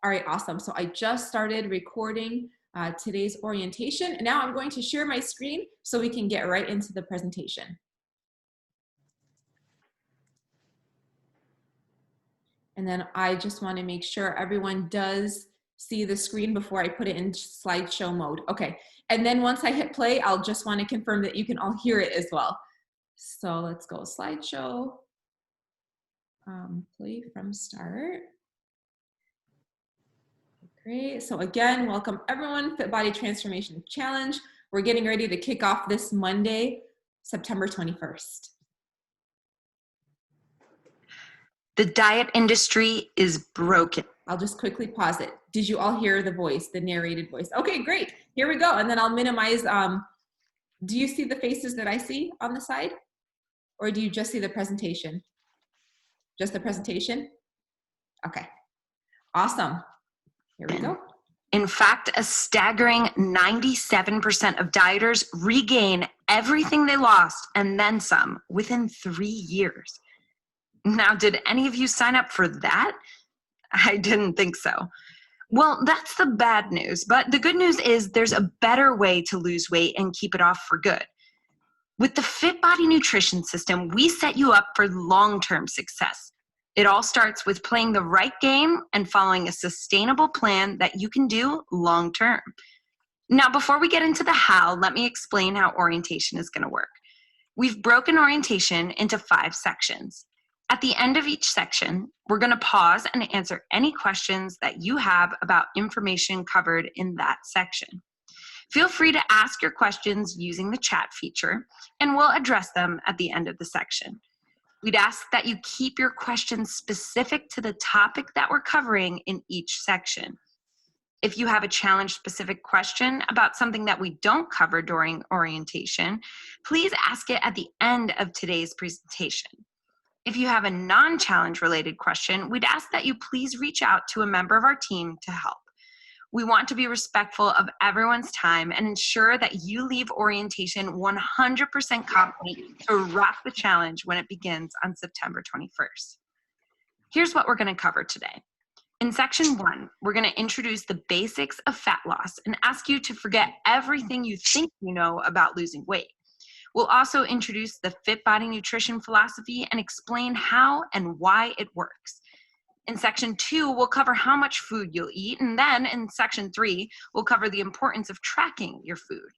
All right, awesome. So I just started recording today's orientation, and now I'm going to share my screen so we can get right into the presentation. And then I just want to make sure everyone does see the screen before I put it in slideshow mode. Okay, and then once I hit play, I'll just want to confirm that you can all hear it as well. So let's go slideshow, play from start. Great, so again, welcome everyone, Fit Body Transformation Challenge. We're getting ready to kick off this Monday, September 21st. The diet industry is broken. I'll just quickly pause it. Did you all hear the voice, the narrated voice? Okay, great. Here we go. And then I'll minimize. Do you see the faces that I see on the side? Or do you just see the presentation? Just the presentation? Okay, awesome. Here we go. In fact, a staggering 97% of dieters regain everything they lost and then some within 3 years. Now, did any of you sign up for that? I didn't think so. Well, that's the bad news, but the good news is there's a better way to lose weight and keep it off for good. With the Fit Body Nutrition System, we set you up for long-term success. It all starts with playing the right game and following a sustainable plan that you can do long-term. Now, before we get into the how, let me explain how orientation is going to work. We've broken orientation into 5 sections. At the end of each section, we're going to pause and answer any questions that you have about information covered in that section. Feel free to ask your questions using the chat feature, and we'll address them at the end of the section. We'd ask that you keep your questions specific to the topic that we're covering in each section. If you have a challenge-specific question about something that we don't cover during orientation, please ask it at the end of today's presentation. If you have a non-challenge related question, we'd ask that you please reach out to a member of our team to help. We want to be respectful of everyone's time and ensure that you leave orientation 100% confident to rock the challenge when it begins on September 21st. Here's what we're going to cover today. In section 1, we're going to introduce the basics of fat loss and ask you to forget everything you think you know about losing weight. We'll also introduce the Fit Body Nutrition philosophy and explain how and why it works. In section 2, we'll cover how much food you'll eat, and then in section 3, we'll cover the importance of tracking your food.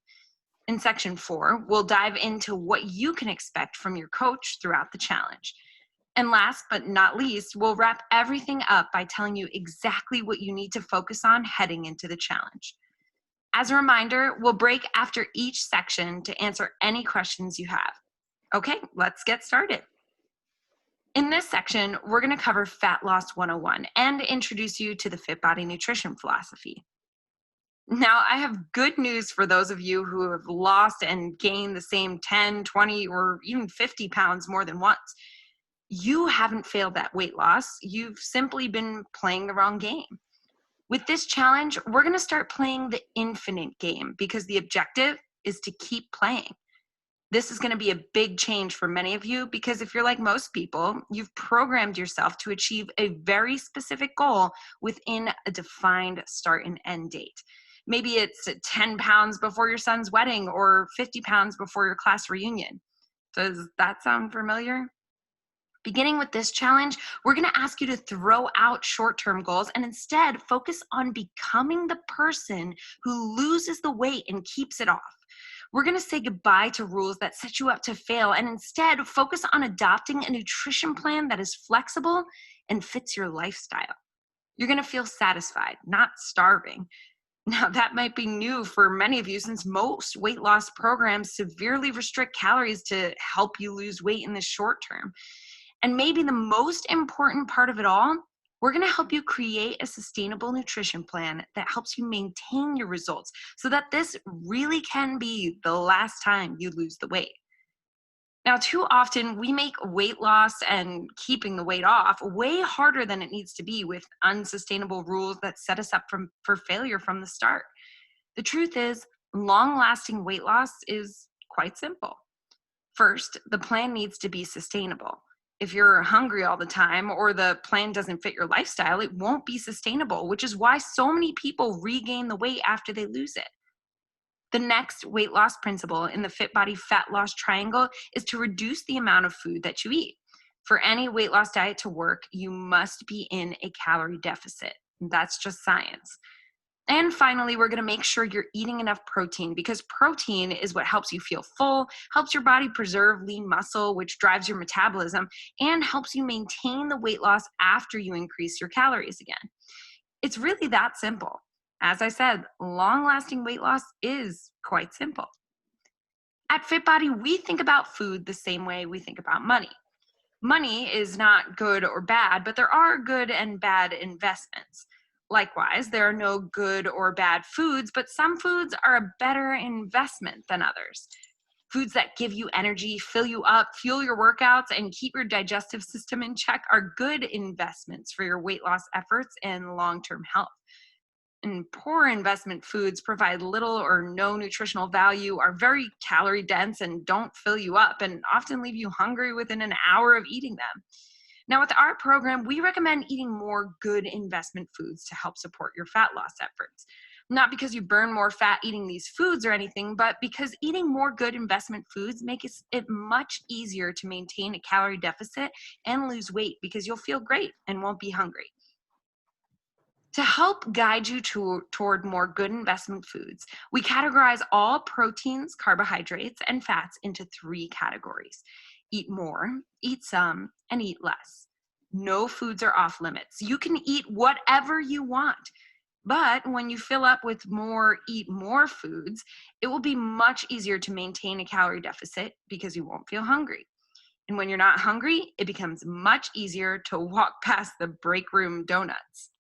In section 4, we'll dive into what you can expect from your coach throughout the challenge. And last but not least, we'll wrap everything up by telling you exactly what you need to focus on heading into the challenge. As a reminder, we'll break after each section to answer any questions you have. Okay, let's get started. In this section, we're going to cover Fat Loss 101 and introduce you to the Fit Body Nutrition philosophy. Now, I have good news for those of you who have lost and gained the same 10, 20, or even 50 pounds more than once. You haven't failed at weight loss. You've simply been playing the wrong game. With this challenge, we're going to start playing the infinite game because the objective is to keep playing. This is going to be a big change for many of you because if you're like most people, you've programmed yourself to achieve a very specific goal within a defined start and end date. Maybe it's 10 pounds before your son's wedding or 50 pounds before your class reunion. Does that sound familiar? Beginning with this challenge, we're going to ask you to throw out short-term goals and instead focus on becoming the person who loses the weight and keeps it off. We're going to say goodbye to rules that set you up to fail and instead focus on adopting a nutrition plan that is flexible and fits your lifestyle. You're going to feel satisfied, not starving. Now, that might be new for many of you since most weight loss programs severely restrict calories to help you lose weight in the short term. And maybe the most important part of it all, we're going to help you create a sustainable nutrition plan that helps you maintain your results so that this really can be the last time you lose the weight. Now, too often we make weight loss and keeping the weight off way harder than it needs to be with unsustainable rules that set us up for failure from the start. The truth is, long-lasting weight loss is quite simple. First, the plan needs to be sustainable. If you're hungry all the time or the plan doesn't fit your lifestyle, it won't be sustainable, which is why so many people regain the weight after they lose it. The next weight loss principle in the Fit Body Fat Loss Triangle is to reduce the amount of food that you eat. For any weight loss diet to work, you must be in a calorie deficit. That's just science. And finally, we're going to make sure you're eating enough protein, because protein is what helps you feel full, helps your body preserve lean muscle, which drives your metabolism, and helps you maintain the weight loss after you increase your calories again. It's really that simple. As I said, long-lasting weight loss is quite simple. At FitBody, we think about food the same way we think about money. Money is not good or bad, but there are good and bad investments. Likewise, there are no good or bad foods, but some foods are a better investment than others. Foods that give you energy, fill you up, fuel your workouts, and keep your digestive system in check are good investments for your weight loss efforts and long-term health. And poor investment foods provide little or no nutritional value, are very calorie dense, and don't fill you up, and often leave you hungry within an hour of eating them. Now, with our program, we recommend eating more good investment foods to help support your fat loss efforts. Not because you burn more fat eating these foods or anything, but because eating more good investment foods makes it much easier to maintain a calorie deficit and lose weight, because you'll feel great and won't be hungry. To help guide you toward more good investment foods, we categorize all proteins, carbohydrates, and fats into 3 categories: eat more, eat some, and eat less. No foods are off limits. You can eat whatever you want. But when you fill up with more eat more foods, it will be much easier to maintain a calorie deficit because you won't feel hungry. And when you're not hungry, it becomes much easier to walk past the break room donuts.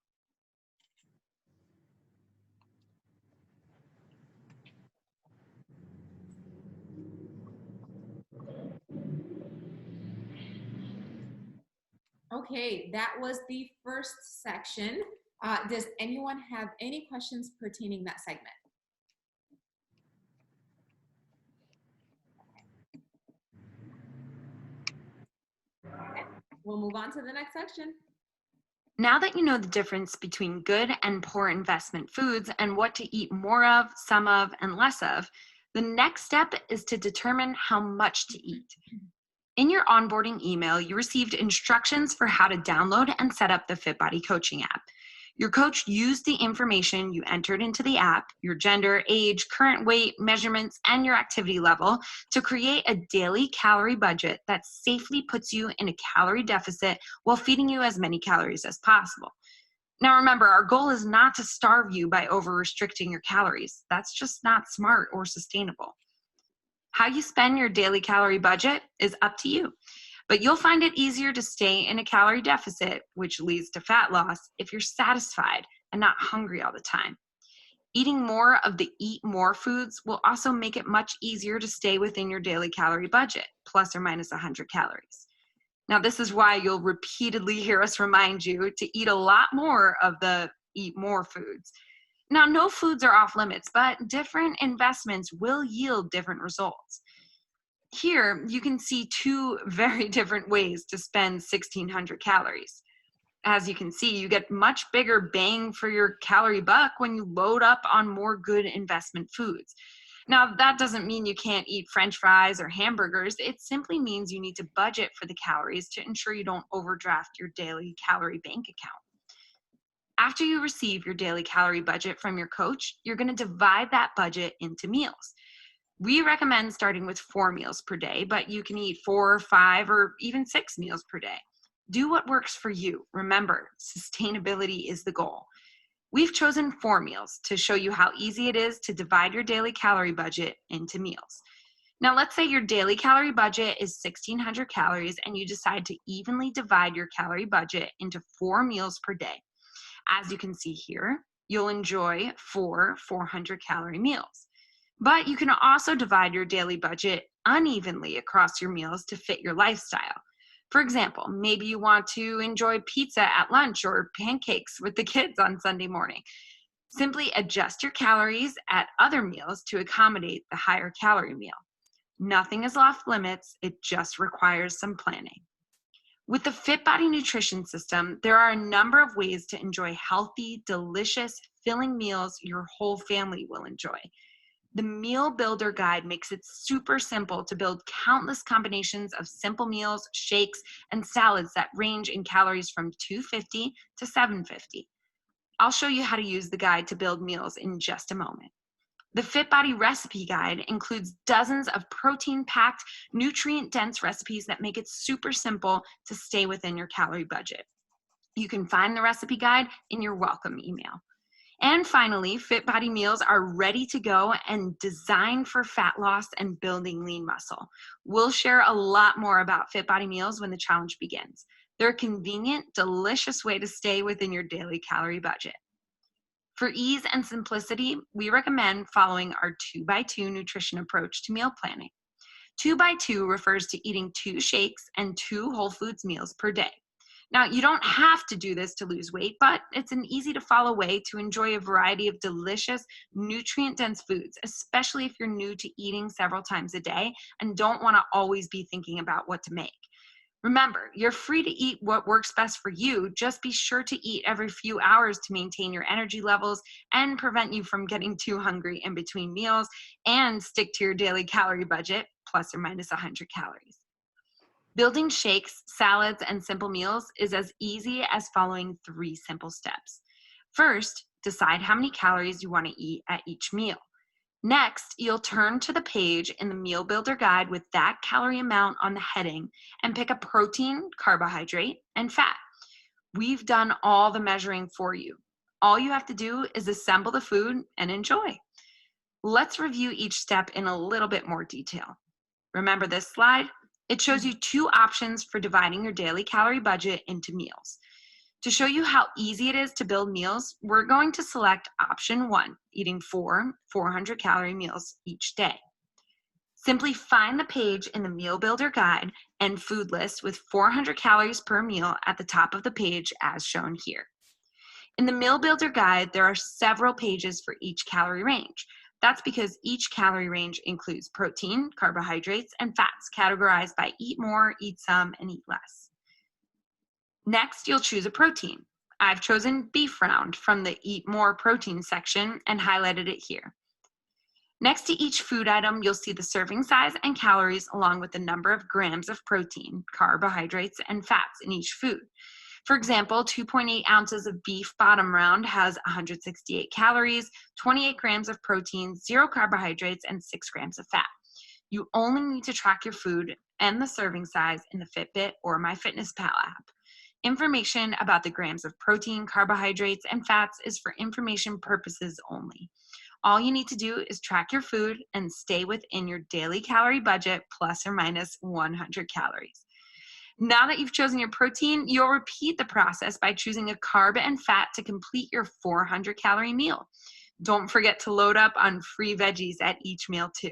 Okay, that was the first section. Does anyone have any questions pertaining that segment? Okay, we'll move on to the next section. Now that you know the difference between good and poor investment foods and what to eat more of, some of, and less of, the next step is to determine how much to eat. In your onboarding email, you received instructions for how to download and set up the FitBody coaching app. Your coach used the information you entered into the app, your gender, age, current weight, measurements, and your activity level, to create a daily calorie budget that safely puts you in a calorie deficit while feeding you as many calories as possible. Now remember, our goal is not to starve you by over-restricting your calories. That's just not smart or sustainable. How you spend your daily calorie budget is up to you, but you'll find it easier to stay in a calorie deficit, which leads to fat loss, if you're satisfied and not hungry all the time. Eating more of the eat more foods will also make it much easier to stay within your daily calorie budget, plus or minus 100 calories. Now, this is why you'll repeatedly hear us remind you to eat a lot more of the eat more foods. Now, no foods are off limits, but different investments will yield different results. Here, you can see 2 very different ways to spend 1,600 calories. As you can see, you get much bigger bang for your calorie buck when you load up on more good investment foods. Now, that doesn't mean you can't eat French fries or hamburgers. It simply means you need to budget for the calories to ensure you don't overdraft your daily calorie bank account. After you receive your daily calorie budget from your coach, you're going to divide that budget into meals. We recommend starting with 4 meals per day, but you can eat 4, 5, or even 6 meals per day. Do what works for you. Remember, sustainability is the goal. We've chosen 4 meals to show you how easy it is to divide your daily calorie budget into meals. Now, let's say your daily calorie budget is 1,600 calories and you decide to evenly divide your calorie budget into 4 meals per day. As you can see here, you'll enjoy 4 400-calorie meals. But you can also divide your daily budget unevenly across your meals to fit your lifestyle. For example, maybe you want to enjoy pizza at lunch or pancakes with the kids on Sunday morning. Simply adjust your calories at other meals to accommodate the higher calorie meal. Nothing is off limits, it just requires some planning. With the Fit Body Nutrition System, there are a number of ways to enjoy healthy, delicious, filling meals your whole family will enjoy. The Meal Builder Guide makes it super simple to build countless combinations of simple meals, shakes, and salads that range in calories from 250 to 750. I'll show you how to use the guide to build meals in just a moment. The Fit Body Recipe Guide includes dozens of protein-packed, nutrient-dense recipes that make it super simple to stay within your calorie budget. You can find the recipe guide in your welcome email. And finally, Fit Body meals are ready to go and designed for fat loss and building lean muscle. We'll share a lot more about Fit Body meals when the challenge begins. They're a convenient, delicious way to stay within your daily calorie budget. For ease and simplicity, we recommend following our 2x2 nutrition approach to meal planning. 2x2 refers to eating 2 shakes and 2 whole foods meals per day. Now, you don't have to do this to lose weight, but it's an easy to follow way to enjoy a variety of delicious, nutrient-dense foods, especially if you're new to eating several times a day and don't want to always be thinking about what to make. Remember, you're free to eat what works best for you. Just be sure to eat every few hours to maintain your energy levels and prevent you from getting too hungry in between meals, and stick to your daily calorie budget, plus or minus 100 calories. Building shakes, salads, and simple meals is as easy as following 3 simple steps. First, decide how many calories you want to eat at each meal. Next, you'll turn to the page in the Meal Builder Guide with that calorie amount on the heading and pick a protein, carbohydrate, and fat. We've done all the measuring for you. All you have to do is assemble the food and enjoy. Let's review each step in a little bit more detail. Remember this slide? It shows you 2 options for dividing your daily calorie budget into meals. To show you how easy it is to build meals, we're going to select option 1, eating 4 400-calorie meals each day. Simply find the page in the Meal Builder Guide and food list with 400 calories per meal at the top of the page as shown here. In the Meal Builder Guide, there are several pages for each calorie range. That's because each calorie range includes protein, carbohydrates, and fats categorized by eat more, eat some, and eat less. Next, you'll choose a protein. I've chosen beef round from the Eat More Protein section and highlighted it here. Next to each food item, you'll see the serving size and calories along with the number of grams of protein, carbohydrates, and fats in each food. For example, 2.8 ounces of beef bottom round has 168 calories, 28 grams of protein, 0 carbohydrates, and 6 grams of fat. You only need to track your food and the serving size in the Fitbit or MyFitnessPal app. Information about the grams of protein, carbohydrates, and fats is for information purposes only. All you need to do is track your food and stay within your daily calorie budget plus or minus 100 calories. Now that you've chosen your protein, you'll repeat the process by choosing a carb and fat to complete your 400-calorie meal. Don't forget to load up on free veggies at each meal too.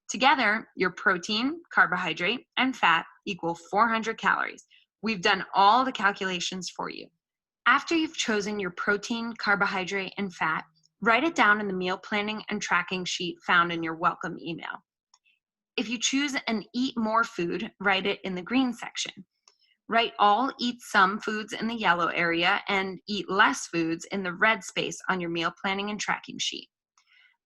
Together, your protein, carbohydrate, and fat equal 400 calories. We've done all the calculations for you. After you've chosen your protein, carbohydrate, and fat, write it down in the meal planning and tracking sheet found in your welcome email. If you choose an eat more food, write it in the green section. Write all eat some foods in the yellow area and eat less foods in the red space on your meal planning and tracking sheet.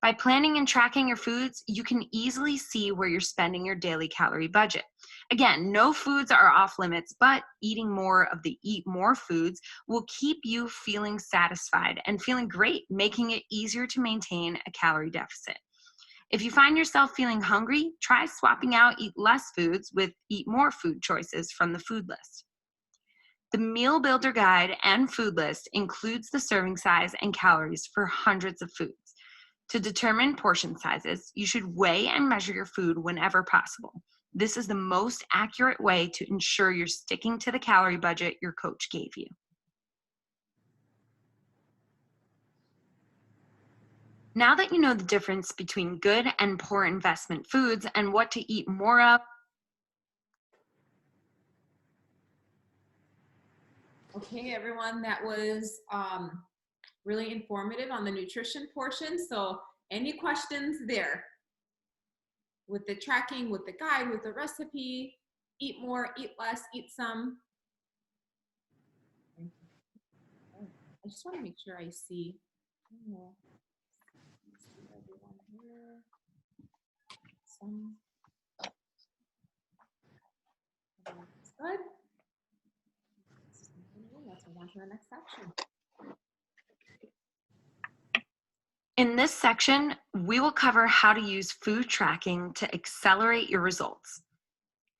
By planning and tracking your foods, you can easily see where you're spending your daily calorie budget. Again, no foods are off limits, but eating more of the eat more foods will keep you feeling satisfied and feeling great, making it easier to maintain a calorie deficit. If you find yourself feeling hungry, try swapping out eat less foods with eat more food choices from the food list. The Meal Builder Guide and food list includes the serving size and calories for hundreds of foods. To determine portion sizes, you should weigh and measure your food whenever possible. This is the most accurate way to ensure you're sticking to the calorie budget your coach gave you. Now that you know the difference between good and poor investment foods and what to eat more of, Okay, everyone, that was really informative on the nutrition portion. So any questions there? With the tracking, with the guide, with the recipe, eat more, eat less, eat some. just want to make sure I see. Oh, see everyone here. Some. Everyone's good. Let's move on to the next section. In this section, we will cover how to use food tracking to accelerate your results.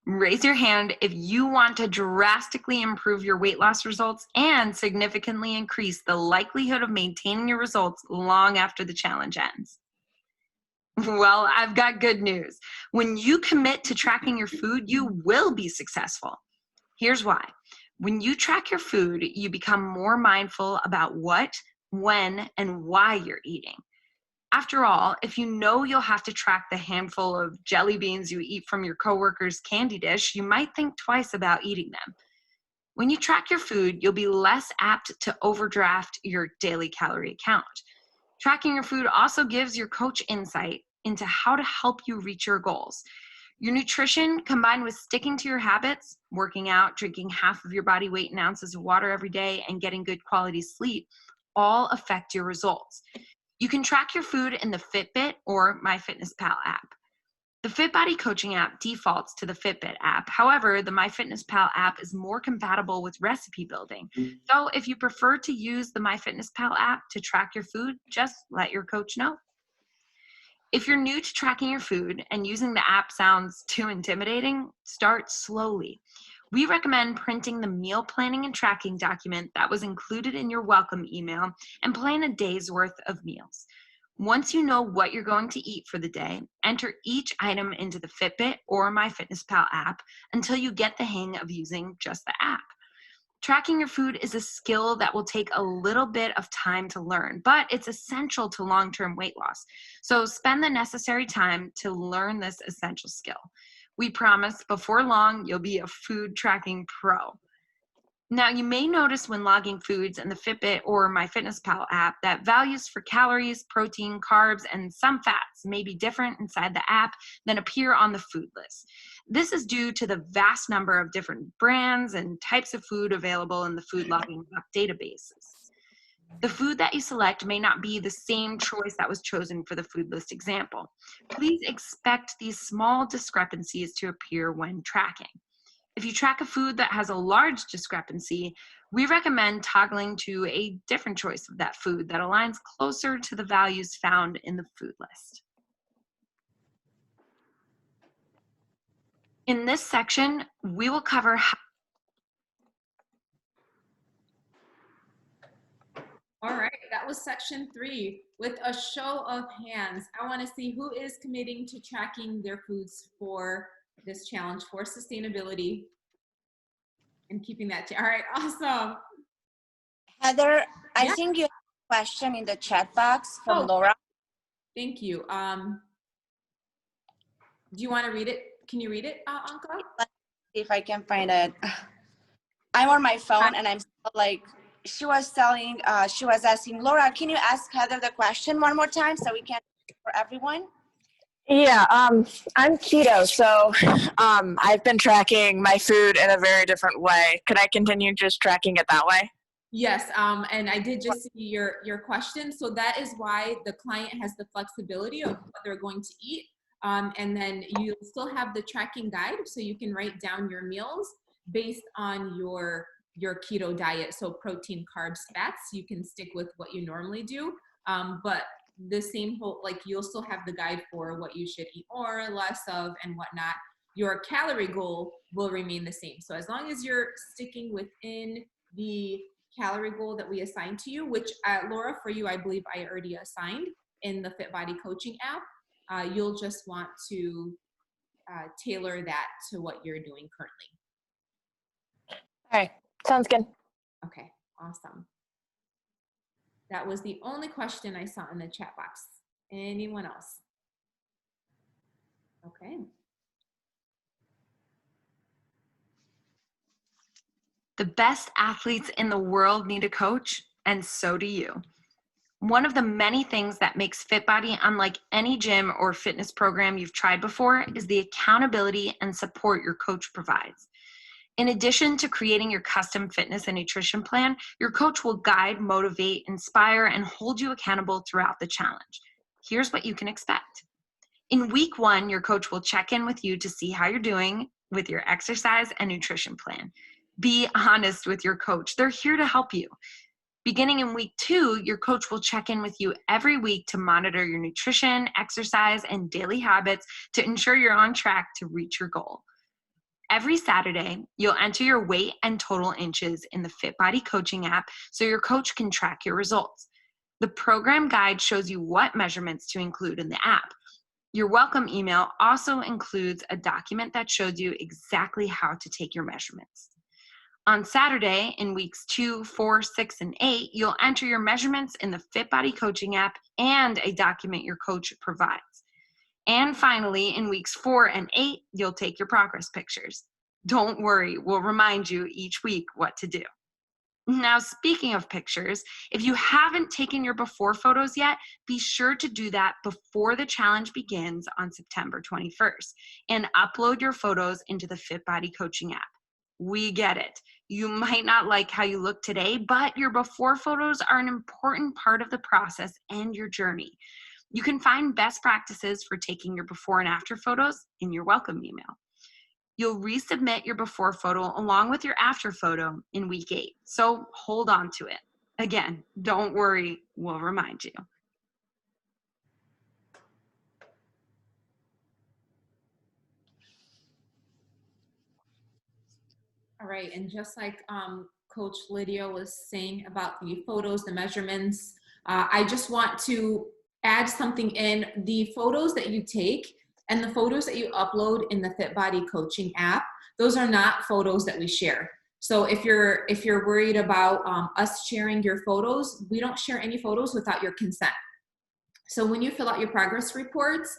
Raise your hand if you want to drastically improve your weight loss results and significantly increase the likelihood of maintaining your results long after the challenge ends. Well, I've got good news. When you commit to tracking your food, you will be successful. Here's why. When you track your food, you become more mindful about what, when, and why you're eating. After all, if you know you'll have to track the handful of jelly beans you eat from your coworker's candy dish, you might think twice about eating them. When you track your food, you'll be less apt to overdraft your daily calorie account. Tracking your food also gives your coach insight into how to help you reach your goals. Your nutrition, combined with sticking to your habits, working out, drinking half of your body weight in ounces of water every day, and getting good quality sleep, all affect your results. You can track your food in the Fitbit or MyFitnessPal app. The FitBody coaching app defaults to the Fitbit app. However, the MyFitnessPal app is more compatible with recipe building. So if you prefer to use the MyFitnessPal app to track your food, just let your coach know. If you're new to tracking your food and using the app sounds too intimidating, start slowly. We recommend printing the meal planning and tracking document that was included in your welcome email and plan a day's worth of meals. Once you know what you're going to eat for the day, enter each item into the Fitbit or MyFitnessPal app until you get the hang of using just the app. Tracking your food is a skill that will take a little bit of time to learn, but it's essential to long-term weight loss. So spend the necessary time to learn this essential skill. We promise before long, you'll be a food tracking pro. Now, you may notice when logging foods in the Fitbit or MyFitnessPal app that values for calories, protein, carbs, and some fats may be different inside the app than appear on the food list. This is due to the vast number of different brands and types of food available in the food logging app databases. The food that you select may not be the same choice that was chosen for the food list example. Please expect these small discrepancies to appear when tracking. If you track a food that has a large discrepancy, we recommend toggling to a different choice of that food that aligns closer to the values found in the food list. In this section, we will cover how. All right, that was section 3. With a show of hands, I want to see who is committing to tracking their foods for this challenge for sustainability and keeping that. All right, awesome. Heather, I Yeah. think you have a question in the chat box from Oh. Laura. Thank you. Do you want to read it? Can you read it, Anka? Let's see if I can find it. I'm on my phone and I'm still like, she was asking, Laura, can you ask Heather the question one more time so we can for everyone? Yeah, I'm keto, so I've been tracking my food in a very different way. Could I continue just tracking it that way? Yes, and I did just see your question. So that is why the client has the flexibility of what they're going to eat. And then you still have the tracking guide, so you can write down your meals based on your keto diet. So protein, carbs, fats, you can stick with what you normally do. But the same whole, like you'll still have the guide for what you should eat more or less of and whatnot. Your calorie goal will remain the same. So as long as you're sticking within the calorie goal that we assigned to you, which Laura, for you, I believe I already assigned in the FitBody coaching app, you'll just want to tailor that to what you're doing currently. All right, sounds good. Okay, awesome. That was the only question I saw in the chat box. Anyone else? Okay. The best athletes in the world need a coach, and so do you. One of the many things that makes FitBody unlike any gym or fitness program you've tried before is the accountability and support your coach provides. In addition to creating your custom fitness and nutrition plan, your coach will guide, motivate, inspire, and hold you accountable throughout the challenge. Here's what you can expect. In week 1, your coach will check in with you to see how you're doing with your exercise and nutrition plan. Be honest with your coach. They're here to help you. Beginning in week 2, your coach will check in with you every week to monitor your nutrition, exercise, and daily habits to ensure you're on track to reach your goal. Every Saturday, you'll enter your weight and total inches in the FitBody coaching app so your coach can track your results. The program guide shows you what measurements to include in the app. Your welcome email also includes a document that shows you exactly how to take your measurements. On Saturday, in weeks 2, 4, 6, and 8, you'll enter your measurements in the FitBody coaching app and a document your coach provides. And finally, in weeks 4 and 8, you'll take your progress pictures. Don't worry, we'll remind you each week what to do. Now, speaking of pictures, if you haven't taken your before photos yet, be sure to do that before the challenge begins on September 21st and upload your photos into the FitBody coaching app. We get it. You might not like how you look today, but your before photos are an important part of the process and your journey. You can find best practices for taking your before and after photos in your welcome email. You'll resubmit your before photo along with your after photo in week 8, so hold on to it. Again, don't worry, we'll remind you. All right, and just like Coach Lydia was saying about the photos, the measurements, I just want to add something in. The photos that you take and the photos that you upload in the FitBody coaching app, those are not photos that we share. So if you're worried about us sharing your photos, we don't share any photos without your consent. So when you fill out your progress reports,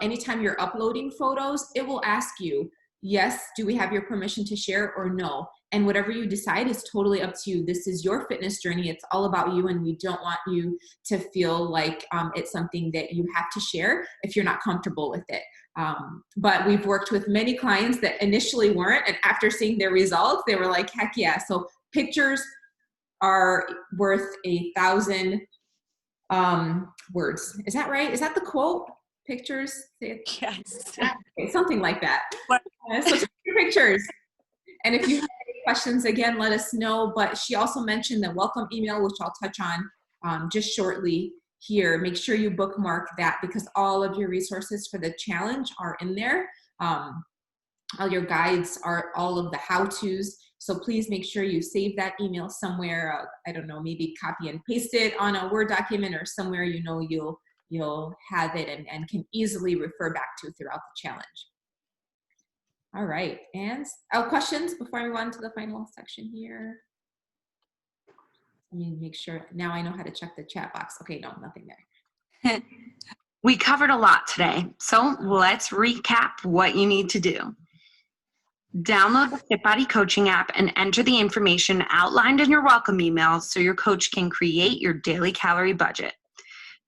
anytime you're uploading photos, it will ask you, yes, do we have your permission to share, or no? And whatever you decide is totally up to you. This is your fitness journey. It's all about you, and we don't want you to feel like it's something that you have to share if you're not comfortable with it. But we've worked with many clients that initially weren't, and after seeing their results, they were like, heck yeah. So pictures are worth 1,000 words. Is that right? Is that the quote? Pictures? Yes. Okay, something like that. So take your pictures. And if you have any questions, again, let us know. But she also mentioned the welcome email, which I'll touch on just shortly here. Make sure you bookmark that because all of your resources for the challenge are in there. All your guides are all of the how-tos. So please make sure you save that email somewhere. I don't know, maybe copy and paste it on a Word document or somewhere you know you'll have it and can easily refer back to throughout the challenge. All right, and questions before I move on to the final section here? Let me make sure, now I know how to check the chat box. Okay, no, nothing there. We covered a lot today, so let's recap what you need to do. Download the FitBody coaching app and enter the information outlined in your welcome email so your coach can create your daily calorie budget.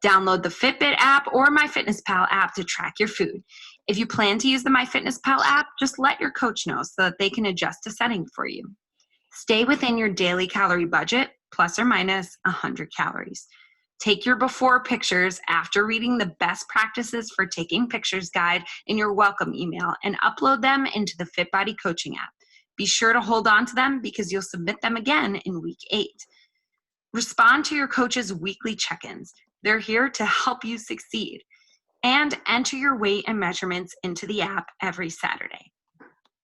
Download the Fitbit app or MyFitnessPal app to track your food. If you plan to use the MyFitnessPal app, just let your coach know so that they can adjust a setting for you. Stay within your daily calorie budget, plus or minus 100 calories. Take your before pictures after reading the best practices for taking pictures guide in your welcome email and upload them into the FitBody coaching app. Be sure to hold on to them because you'll submit them again in week 8. Respond to your coach's weekly check-ins. They're here to help you succeed. And enter your weight and measurements into the app every Saturday.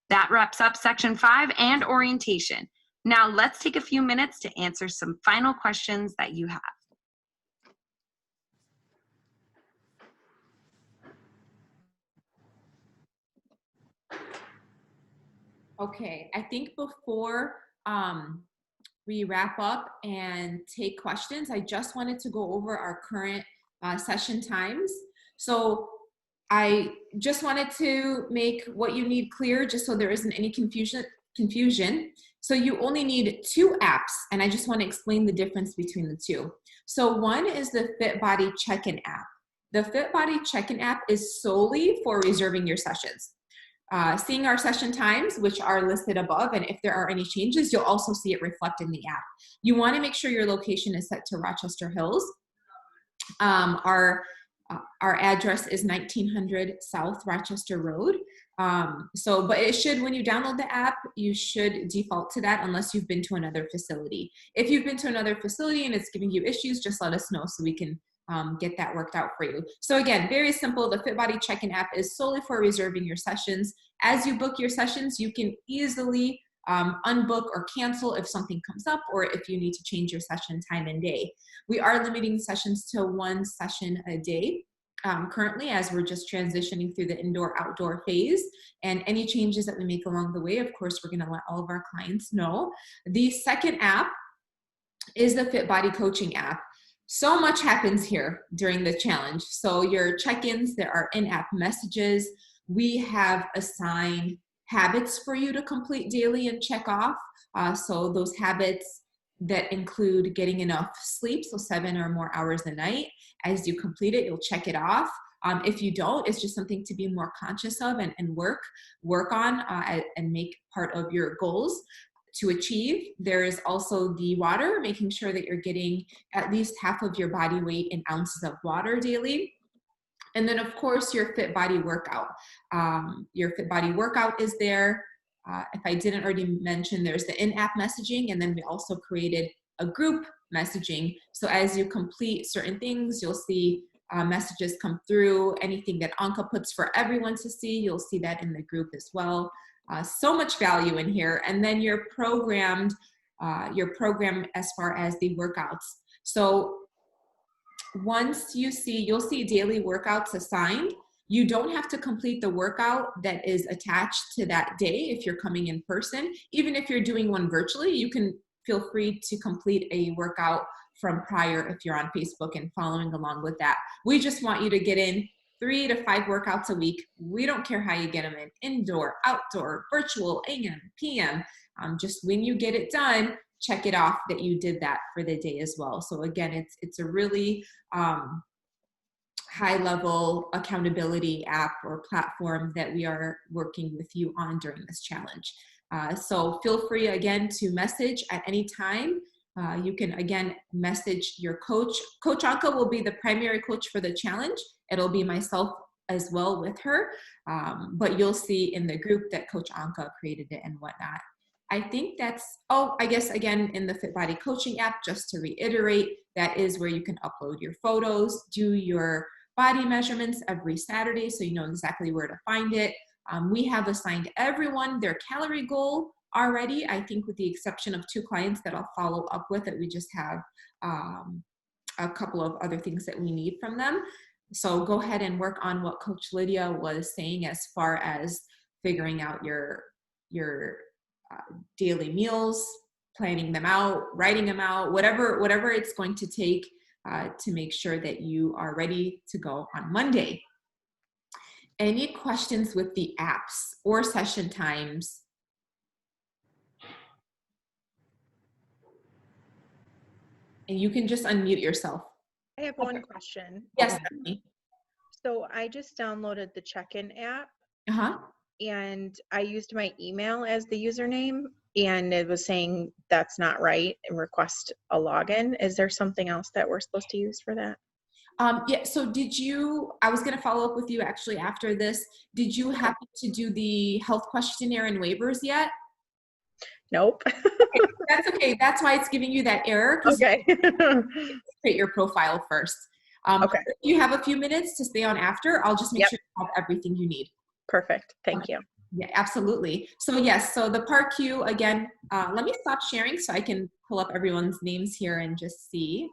That wraps up section 5 and orientation. Now let's take a few minutes to answer some final questions that you have. Okay, I think before we wrap up and take questions, I just wanted to go over our current session times. So I just wanted to make what you need clear just so there isn't any confusion. So you only need 2 apps, and I just want to explain the difference between the 2. So one is the FitBody check-in app. The FitBody check-in app is solely for reserving your sessions. seeing our session times, which are listed above, and if there are any changes, you'll also see it reflected in the app. You want to make sure your location is set to Rochester Hills. Our address is 1900 South Rochester Road. But it should, when you download the app, you should default to that unless you've been to another facility. If you've been to another facility and it's giving you issues, just let us know so we can get that worked out for you. So again, very simple. The FitBody check-in app is solely for reserving your sessions. As you book your sessions, you can easily unbook or cancel if something comes up or if you need to change your session time and day. We are limiting sessions to 1 session a day currently, as we're just transitioning through the indoor-outdoor phase. And any changes that we make along the way, of course, we're going to let all of our clients know. The second app is the FitBody coaching app. So much happens here during the challenge. So your check-ins, there are in-app messages. We have assigned habits for you to complete daily and check off. So those habits that include getting enough sleep, so 7 or more hours a night. As you complete it, you'll check it off. If you don't, it's just something to be more conscious of and work on and make part of your goals to achieve. There is also the water, making sure that you're getting at least half of your body weight in ounces of water daily. And then of course your FitBody workout. Your FitBody workout is there. If I didn't already mention, there's the in-app messaging, and then we also created a group messaging. So as you complete certain things, you'll see messages come through. Anything that Anka puts for everyone to see, you'll see that in the group as well. So much value in here. And then you're programmed as far as the workouts. So once you'll see daily workouts assigned. You don't have to complete the workout that is attached to that day if you're coming in person. Even if you're doing one virtually, you can feel free to complete a workout from prior if you're on Facebook and following along with that. We just want you to get in 3 to 5 workouts a week. We don't care how you get them in, indoor, outdoor, virtual, AM, PM. Just when you get it done, check it off that you did that for the day as well. So again, it's a really high-level accountability app or platform that we are working with you on during this challenge. So feel free again to message at any time. You can again message your coach. Coach Anka will be the primary coach for the challenge. It'll be myself as well with her, but you'll see in the group that Coach Anka created it and whatnot. I think that's, I guess again, in the FitBody coaching app, just to reiterate, that is where you can upload your photos, do your body measurements every Saturday so you know exactly where to find it. We have assigned everyone their calorie goal already, I think with the exception of 2 clients that I'll follow up with, that we just have a couple of other things that we need from them. So go ahead and work on what Coach Lydia was saying as far as figuring out your daily meals, planning them out, writing them out, whatever it's going to take to make sure that you are ready to go on Monday. Any questions with the apps or session times? And you can just unmute yourself. I have one question. Yes, Stephanie. So I just downloaded the check-in app Uh-huh. and I used my email as the username and it was saying that's not right and request a login. Is there something else that we're supposed to use for that? Yeah, so I was going to follow up with you actually after this. Did you happen to do the health questionnaire and waivers yet? Nope. Okay, that's okay. That's why it's giving you that error. Okay. Create your profile first. Okay. If you have a few minutes to stay on after, I'll just make sure you have everything you need. Perfect. Thank you. Yeah, absolutely. So yes, so the Part Q, again, let me stop sharing so I can pull up everyone's names here and just see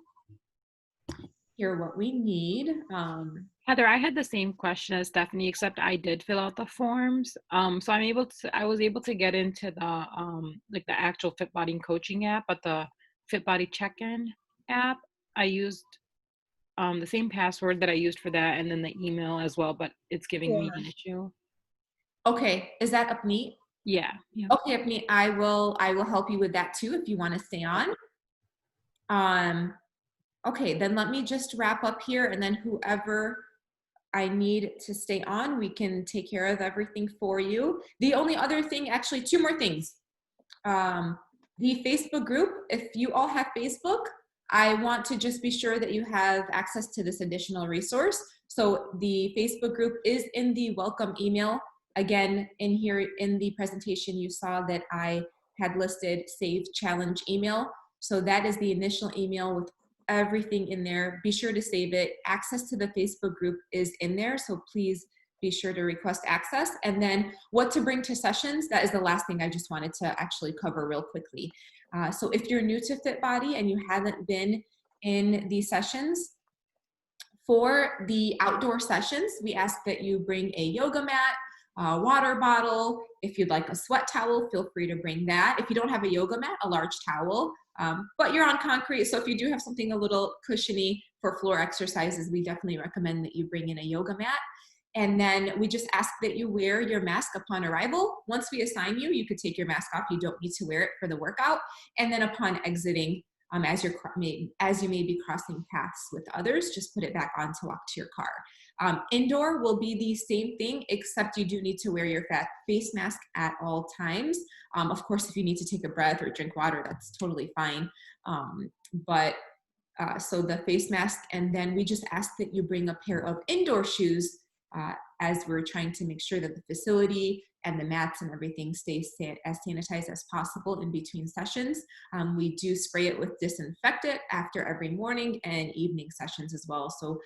here what we need. Heather, I had the same question as Stephanie, except I did fill out the forms. So I was able to get into the like the actual FitBody coaching app, but the FitBody check-in app, I used the same password that I used for that and then the email as well, but it's giving me an issue. Okay, is that Upneat? Yeah. Okay, Upneat, I will help you with that too if you want to stay on. Okay, then let me just wrap up here, and then whoever I need to stay on, we can take care of everything for you. The only other thing, actually, two more things. The Facebook group, if you all have Facebook, I want to just be sure that you have access to this additional resource. So the Facebook group is in the welcome email. Again, in here in the presentation, you saw that I had listed Save Challenge email. So that is the initial email with everything in there. Be sure to save it. Access to the Facebook group is in there, so please be sure to request access. And then what to bring to sessions, that is the last thing I just wanted to actually cover real quickly. So if you're new to FitBody and you haven't been in these sessions, for the outdoor sessions, we ask that you bring a yoga mat, a water bottle. If you'd like a sweat towel, feel free to bring that. If you don't have a yoga mat, a large towel. But you're on concrete, so if you do have something a little cushiony for floor exercises, we definitely recommend that you bring in a yoga mat. And then we just ask that you wear your mask upon arrival. Once we assign you, you could take your mask off. You don't need to wear it for the workout. And then upon exiting, as you may be crossing paths with others, just put it back on to walk to your car. Indoor will be the same thing, except you do need to wear your face mask at all times. Of course, if you need to take a breath or drink water, that's totally fine. So the face mask, and then we just ask that you bring a pair of indoor shoes as we're trying to make sure that the facility and the mats and everything stays as sanitized as possible in between sessions. We do spray it with disinfectant after every morning and evening sessions as well. So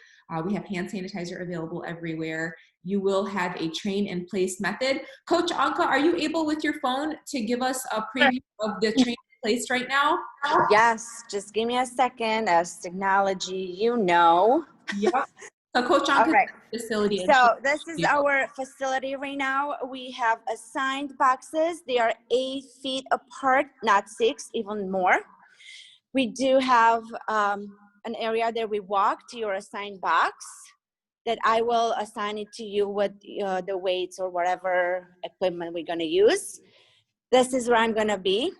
we have hand sanitizer available everywhere. You will have a train and place method. Coach Anka, are you able with your phone to give us a preview of the train and place right now? Yes, just give me a second. As technology, you know. Yep. So Coach All Anka's right. facility. So this is our facility right now. We have assigned boxes. They are 8 feet apart, not 6, even more. We do have an area that we walk to your assigned box that I will assign it to you with the weights or whatever equipment we're gonna use. This is where I'm gonna be.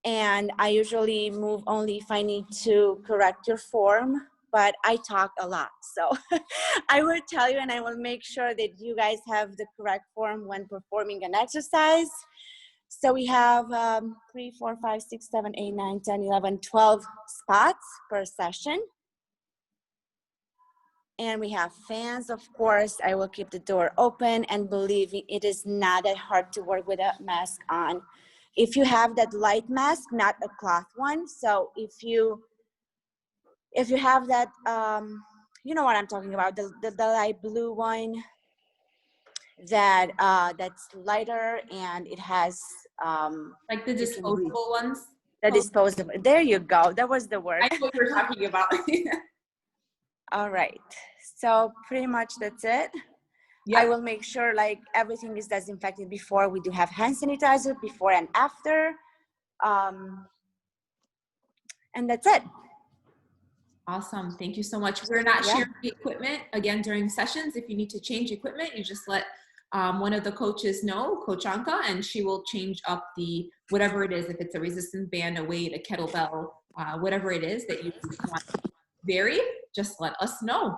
And I usually move only if I need to correct your form, but I talk a lot. So I will tell you and I will make sure that you guys have the correct form when performing an exercise. So we have 3, 4, 5, 6, 7, 8, 9, 10, 11, 12 spots per session. And we have fans, of course. I will keep the door open, and believe me, it is not that hard to work with a mask on. If you have that light mask, not a cloth one. So if you have that, you know what I'm talking about, the light blue one that that's lighter and it has Like the disposable ones? the disposable. There you go. That was the word. I know what you're talking about. All right. So pretty much that's it. Yeah. I will make sure like everything is disinfected before. We do have hand sanitizer before and after. And that's it. Awesome. Thank you so much. We're not sharing the equipment again during sessions. If you need to change equipment, you just let one of the coaches know, Coach Anka, and she will change up the whatever it is. If it's a resistance band, a weight, a kettlebell, whatever it is that you want to vary, just let us know.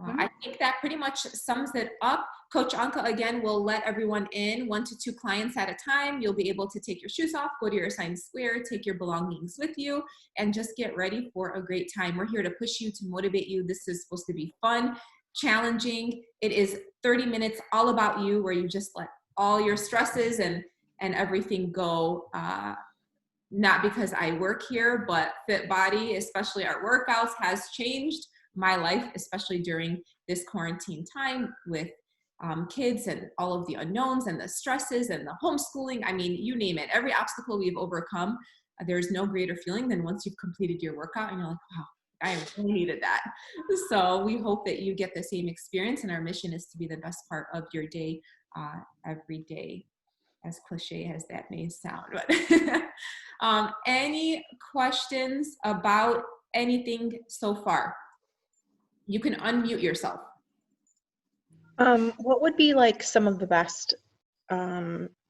I think that pretty much sums it up. Coach Anka, again, will let everyone in 1 to 2 clients at a time. You'll be able to take your shoes off, go to your assigned square, take your belongings with you, and just get ready for a great time. We're here to push you, to motivate you. This is supposed to be fun, challenging. It is 30 minutes all about you, where you just let all your stresses and everything go. Not because I work here, but FitBody, especially our workouts, has changed my life, especially during this quarantine time with kids and all of the unknowns and the stresses and the homeschooling. I mean, you name it. Every obstacle we've overcome, there's no greater feeling than once you've completed your workout and you're like, wow, I really needed that. So we hope that you get the same experience, and our mission is to be the best part of your day every day, as cliche as that may sound. But any questions about anything so far? You can unmute yourself. What would be like some of the best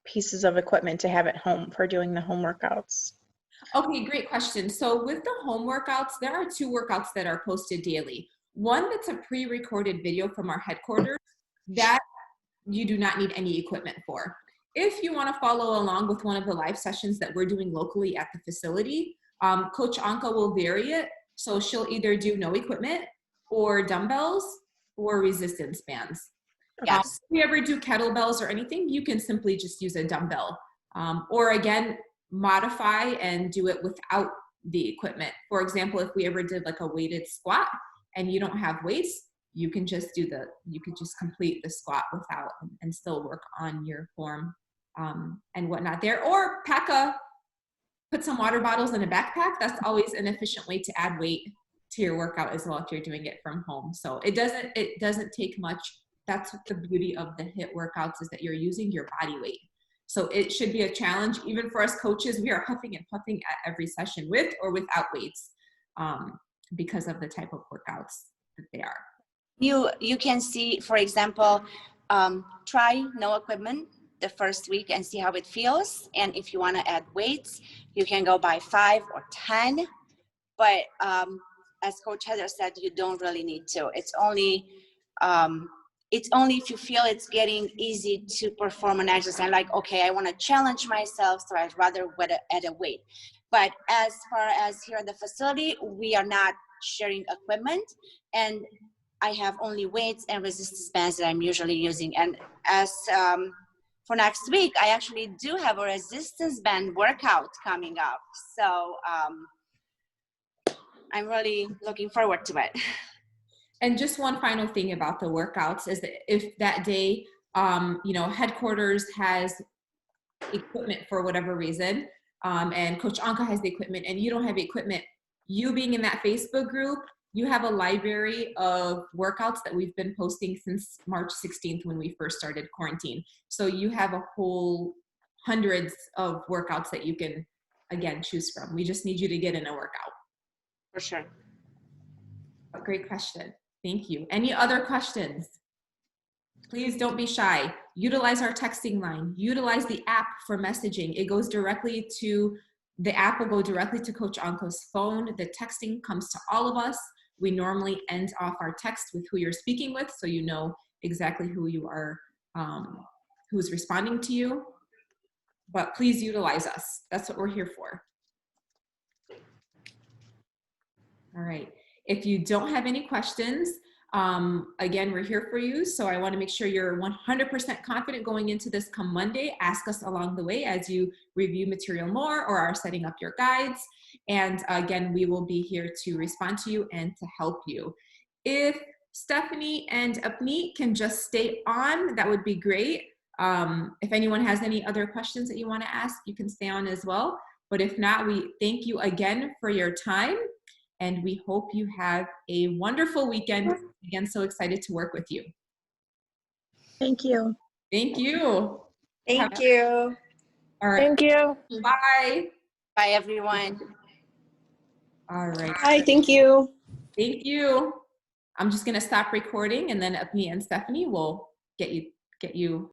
pieces of equipment to have at home for doing the home workouts? Okay, great question. So with the home workouts, there are 2 workouts that are posted daily. one that's a pre-recorded video from our headquarters, that you do not need any equipment for. If you want to follow along with one of the live sessions that we're doing locally at the facility, Coach Anka will vary it. So she'll either do no equipment or dumbbells or resistance bands. Yes. If you ever do kettlebells or anything, you can simply just use a dumbbell. Or again, modify and do it without the equipment. For example, if we ever did like a weighted squat and you don't have weights, you can just complete the squat without and still work on your form and whatnot there. Or put some water bottles in a backpack. That's always an efficient way to add weight to your workout as well if you're doing it from home. So it doesn't take much. That's the beauty of the HIIT workouts, is that you're using your body weight. So it should be a challenge even for us coaches. We are huffing and puffing at every session with or without weights because of the type of workouts that they are. You can see, for example, try no equipment the first week and see how it feels. And if you want to add weights, you can go by 5 or 10. But as Coach Heather said, you don't really need to. It's only if you feel it's getting easy to perform an exercise, like, okay, I want to challenge myself, so I'd rather add a weight. But as far as here at the facility, we are not sharing equipment, and I have only weights and resistance bands that I'm usually using. And as for next week, I actually do have a resistance band workout coming up. So I'm really looking forward to it. And just one final thing about the workouts is that if that day, headquarters has equipment for whatever reason, and Coach Anka has the equipment and you don't have equipment, you being in that Facebook group, you have a library of workouts that we've been posting since March 16th when we first started quarantine. So you have a whole hundreds of workouts that you can, again, choose from. We just need you to get in a workout. For sure. Great question. Thank you. Any other questions? Please don't be shy. Utilize our texting line. Utilize the app for messaging. It goes directly to, the app will go directly to Coach Anka's phone. The texting comes to all of us. We normally end off our text with who you're speaking with, so you know exactly who you are, who's responding to you. But please utilize us. That's what we're here for. All right. If you don't have any questions, again, we're here for you. So I want to make sure you're 100% confident going into this come Monday. Ask us along the way as you review material more or are setting up your guides. And again, we will be here to respond to you and to help you. If Stephanie and Apneet can just stay on, that would be great. If anyone has any other questions that you want to ask, you can stay on as well. But if not, we thank you again for your time. And we hope you have a wonderful weekend. Again, so excited to work with you. Thank you. Thank you. Thank you. All right. Thank you. Bye. Bye, everyone. All right. Hi, thank you. Thank you. I'm just going to stop recording, and then Apneet and Stephanie will get you